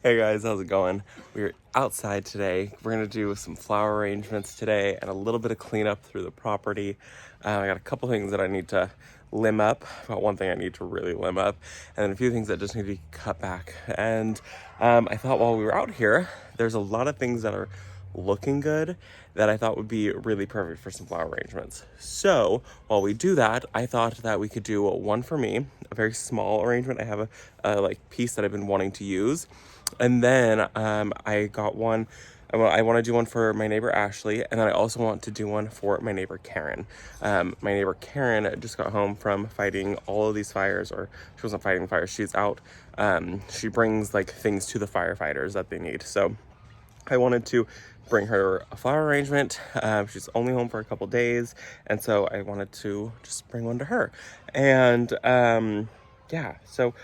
Hey guys, how's it going? We're outside today. We're gonna do some flower arrangements today and a little bit of cleanup through the property. I got a couple things that I need to limb up. Well, one thing I need to really limb up, and then a few things that just need to be cut back. And I thought while we were out here, there's a lot of things that are looking good that I thought would be really perfect for some flower arrangements. So while we do that, I thought that we could do one for me, a very small arrangement. I have a like piece that I've been wanting to use. And then I got one, I want to do one for my neighbor Ashley, and then I also want to do one for my neighbor Karen. My neighbor Karen just got home from fighting all of these fires, or she wasn't fighting fires, she's out. She brings like things to the firefighters that they need. So I wanted to bring her a flower arrangement. She's only home for a couple days, and so I wanted to just bring one to her. And yeah, so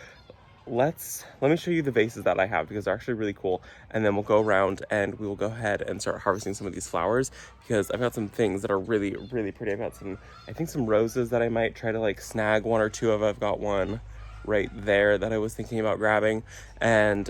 let me show you the vases that I have because they're actually really cool, and then we'll go around and we will go ahead and start harvesting some of these flowers because I've got some things that are really pretty. I've got some roses that I might try to like snag one or two of. I've got one right there that I was thinking about grabbing, and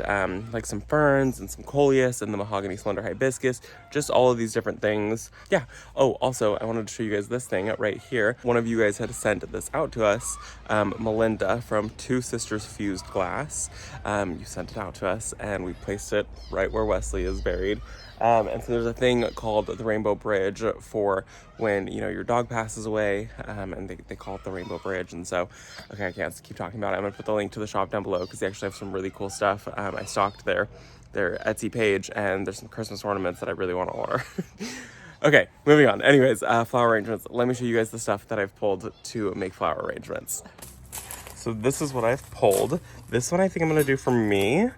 like some ferns and some coleus and the mahogany slender hibiscus, just all of these different things. Yeah. Oh, also I wanted to show you guys this thing right here. One of you guys had sent this out to us, Melinda from Two Sisters Fused Glass. You sent it out to us and we placed it right where Wesley is buried. And so there's a thing called the Rainbow Bridge for when, you know, your dog passes away, and they call it the Rainbow Bridge. And so, okay, I can't keep talking about it. I'm gonna put the link to the shop down below because they actually have some really cool stuff. I stalked their Etsy page, and there's some Christmas ornaments that I really want to order. Okay, moving on. Anyways, flower arrangements. Let me show you guys the stuff that I've pulled to make flower arrangements. So this is what I've pulled. This one I think I'm gonna do for me.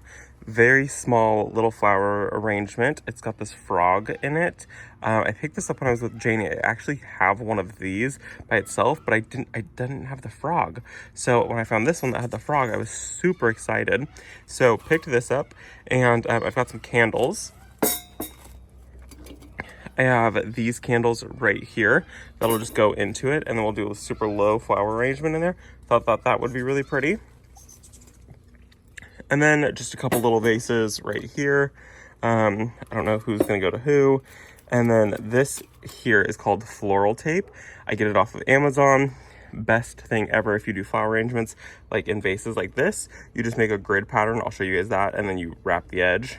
Very small little flower arrangement. It's got this frog in it. I picked this up when I was with Janie. I actually have one of these by itself, but I didn't have the frog. So when I found this one that had the frog, I was super excited. So picked this up, and I've got some candles. I have these candles right here that'll just go into it, and then we'll do a super low flower arrangement in there. Thought that would be really pretty. And then just a couple little vases right here. I don't know who's gonna go to who. And then this here is called Floral tape. I get it off of Amazon. Best thing ever if you do flower arrangements like in vases like this. You just make a grid pattern. I'll show you guys that, and then you wrap the edge.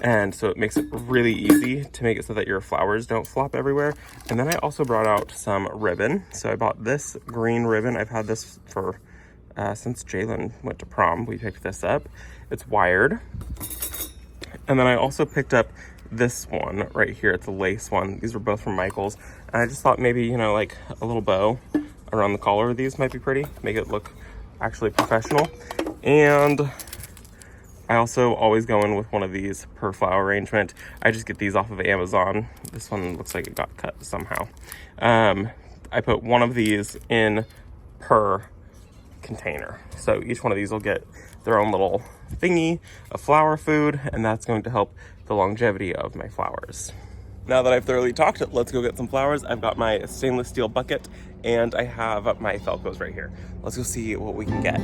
And so it makes it really easy to make it so that your flowers don't flop everywhere. And then I also brought out some ribbon. So I bought this green ribbon. I've had this for since Jalen went to prom. We picked this up. It's wired. And then I also picked up this one right here. It's a lace one. These were both from Michael's. And I just thought maybe, you know, like a little bow around the collar of these might be pretty. Make it look actually professional. And I also always go in with one of these per flower arrangement. I just get these off of Amazon. This one looks like it got cut somehow. I put one of these in per container. So each one of these will get their own little thingy of flower food, and that's going to help the longevity of my flowers. Now that I've thoroughly talked, let's go get some flowers. I've got my stainless steel bucket, and I have my Felcos right here. Let's go see what we can get.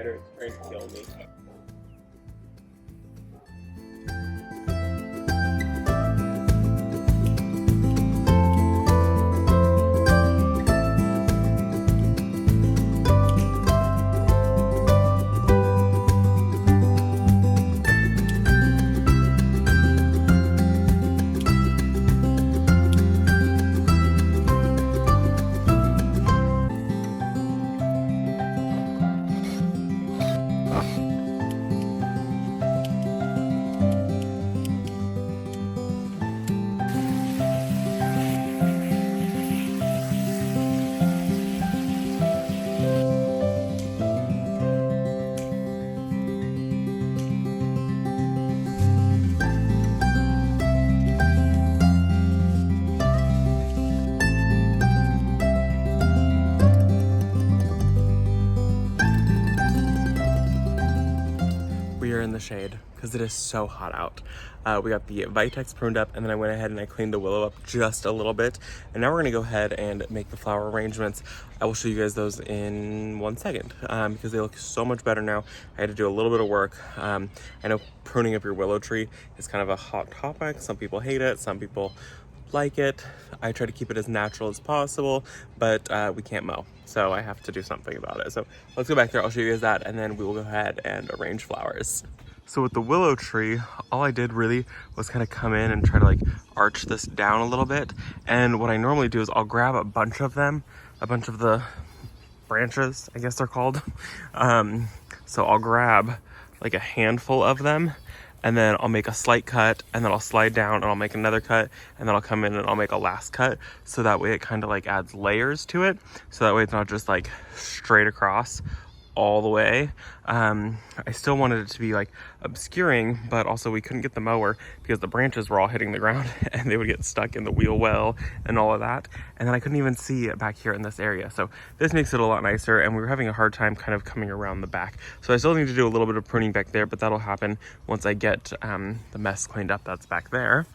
spider is trying to kill me. We are in the shade because it is so hot out. We got the Vitex pruned up, and then I went ahead and I cleaned the willow up just a little bit. And now we're gonna go ahead and make the flower arrangements. I will show you guys those in 1 second because they look so much better now. I had to do a little bit of work. I know pruning up your willow tree is kind of a hot topic. Some people hate it, some people like it. I try to keep it as natural as possible, but we can't mow, so I have to do something about it. So let's go back there, I'll show you guys that, and then we will go ahead and arrange flowers. So with the willow tree, all I did really was kind of come in and try to like arch this down a little bit. And what I normally do is I'll grab a bunch of them, a bunch of the branches, I guess they're called. So I'll grab like a handful of them, and then I'll make a slight cut, and then I'll slide down and I'll make another cut, and then I'll come in and I'll make a last cut. So that way it kind of like adds layers to it. So that way it's not just like straight across all the way. I still wanted it to be like obscuring, but also we couldn't get the mower because the branches were all hitting the ground and they would get stuck in the wheel well and all of that. And then I couldn't even see it back here in this area. So this makes it a lot nicer, and we were having a hard time kind of coming around the back. So I still need to do a little bit of pruning back there, but that'll happen once I get the mess cleaned up that's back there.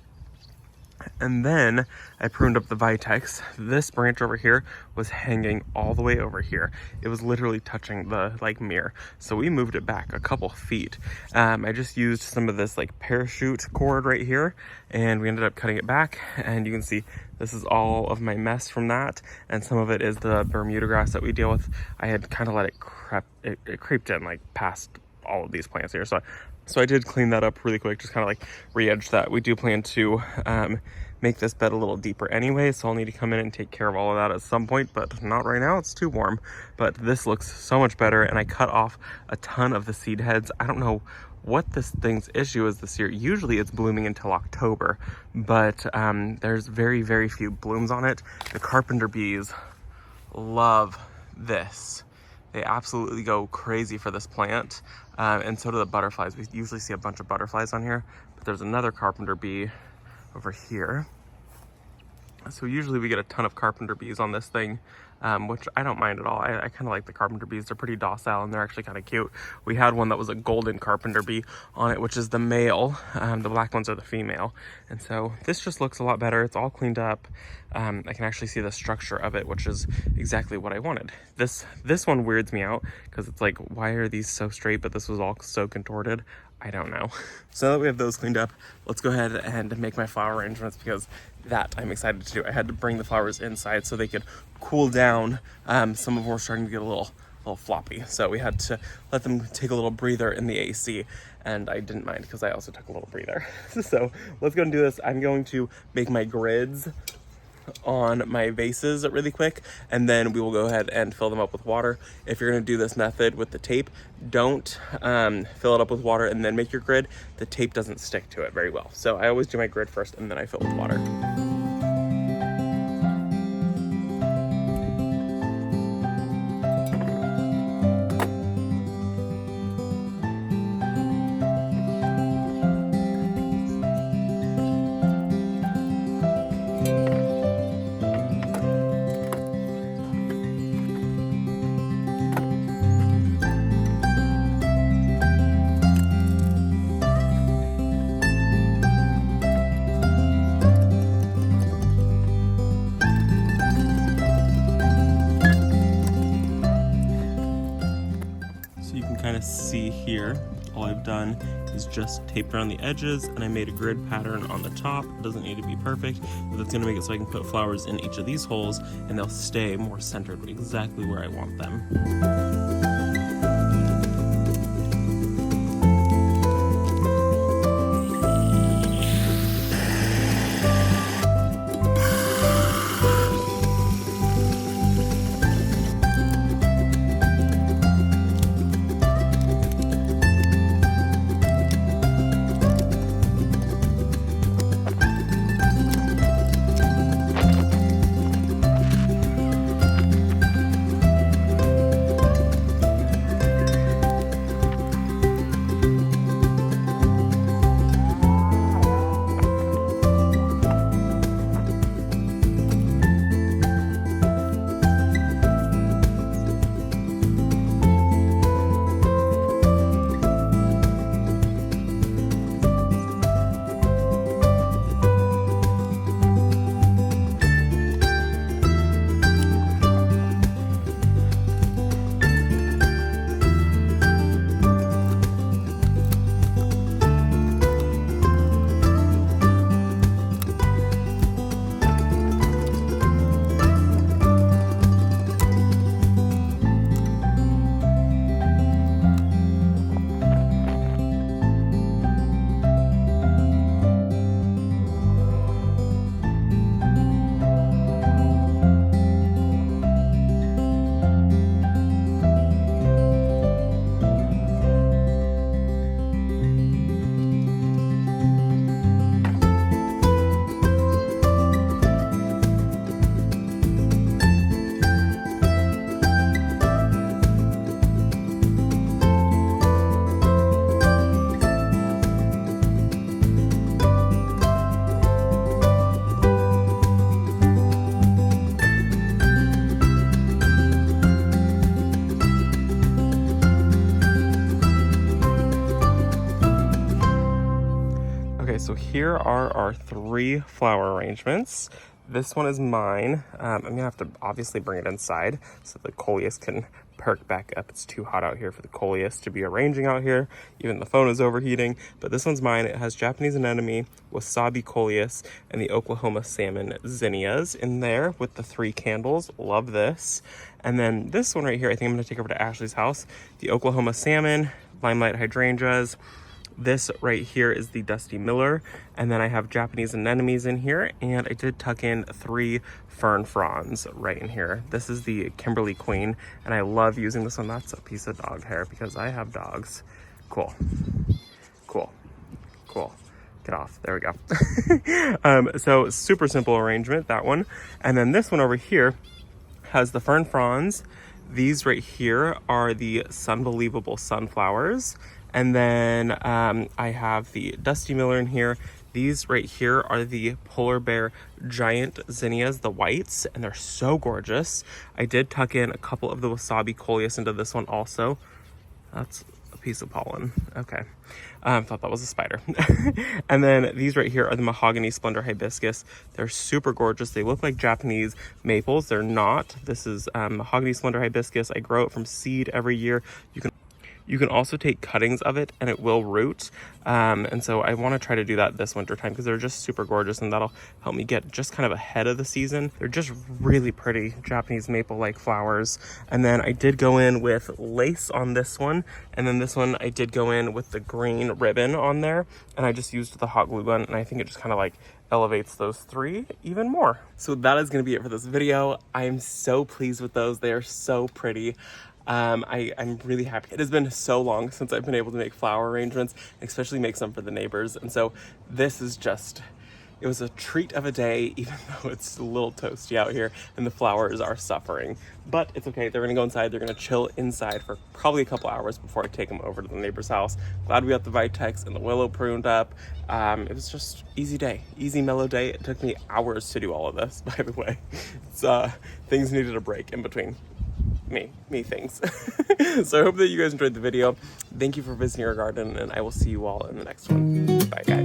And then I pruned up the Vitex. This branch over here was hanging all the way over here. It was literally touching the like mirror. So we moved it back a couple feet. I just used some of this like parachute cord right here, and we ended up cutting it back. And you can see this is all of my mess from that. And some of it is the Bermuda grass that we deal with. I had kind of let it creeped in like past all of these plants here. So I did clean that up really quick, just kind of like re-edge that. We do plan to make this bed a little deeper anyway, so I'll need to come in and take care of all of that at some point, but not right now, it's too warm. But this looks so much better, and I cut off a ton of the seed heads. I don't know what this thing's issue is this year. Usually it's blooming until October, but there's very, very few blooms on it. The carpenter bees love this. They absolutely go crazy for this plant, and so do the butterflies. We usually see a bunch of butterflies on here, but there's another carpenter bee over here. So usually we get a ton of carpenter bees on this thing, which I don't mind at all. I kind of like the carpenter bees. They're pretty docile and they're actually kind of cute. We had one that was a golden carpenter bee on it, which is the male. The black ones are the female. And so this just looks a lot better. It's all cleaned up. I can actually see the structure of it, which is exactly what I wanted. This one weirds me out because it's like, why are these so straight, but this was all so contorted? I don't know. So now that we have those cleaned up, let's go ahead and make my flower arrangements, because that I'm excited to do. I had to bring the flowers inside so they could cool down. Some of them were starting to get a little floppy, so we had to let them take a little breather in the AC, and I didn't mind because I also took a little breather. So let's go and do this. I'm going to make my grids on my vases really quick, and then we will go ahead and fill them up with water. If you're going to do this method with the tape, don't fill it up with water and then make your grid. The tape doesn't stick to it very well. So I always do my grid first and then I fill with water. here, all I've done is just taped around the edges, and I made a grid pattern on the top. It doesn't need to be perfect, but that's gonna make it so I can put flowers in each of these holes and they'll stay more centered exactly where I want them. So here are our 3 flower arrangements. This one is mine. I'm gonna have to obviously bring it inside so the coleus can perk back up. It's too hot out here for the coleus to be arranging out here. Even the phone is overheating, but this one's mine. It has Japanese anemone, wasabi coleus, and the Oklahoma salmon zinnias in there with the 3 candles. Love this. And then this one right here, I think I'm gonna take over to Ashley's house. The Oklahoma salmon, limelight hydrangeas. This right here is the Dusty Miller, and then I have Japanese anemones in here, and I did tuck in 3 fern fronds right in here. This is the Kimberly Queen, and I love using this one. That's a piece of dog hair because I have dogs. Cool. Cool. Cool. Get off. There we go. So super simple arrangement, that one. And then this one over here has the fern fronds. These right here are the Sunbelievable sunflowers. And then I have the Dusty Miller in here. These right here are the Polar Bear Giant Zinnias, the whites, and they're so gorgeous. I did tuck in a couple of the Wasabi Coleus into this one also. That's a piece of pollen. Okay. Thought that was a spider. And then these right here are the Mahogany Splendor Hibiscus. They're super gorgeous. They look like Japanese maples. They're not. This is Mahogany Splendor Hibiscus. I grow it from seed every year. You can also take cuttings of it and it will root. And so I want to try to do that this winter time because they're just super gorgeous, and that'll help me get just kind of ahead of the season. They're just really pretty Japanese maple-like flowers. And then I did go in with lace on this one. And then this one I did go in with the green ribbon on there. And I just used the hot glue gun, and I think it just kind of like elevates those 3 even more. So that is going to be it for this video. I am so pleased with those. They are so pretty. I'm really happy. It has been so long since I've been able to make flower arrangements, especially make some for the neighbors. And so this is just, it was a treat of a day, even though it's a little toasty out here and the flowers are suffering. But it's okay. They're going to go inside. They're going to chill inside for probably a couple hours before I take them over to the neighbor's house. Glad we got the Vitex and the Willow pruned up. It was just easy day, easy mellow day. It took me hours to do all of this, by the way. It's, things needed a break in between. Me things. So I hope that you guys enjoyed the video. Thank you for visiting our garden, and I will see you all in the next one. Bye guys.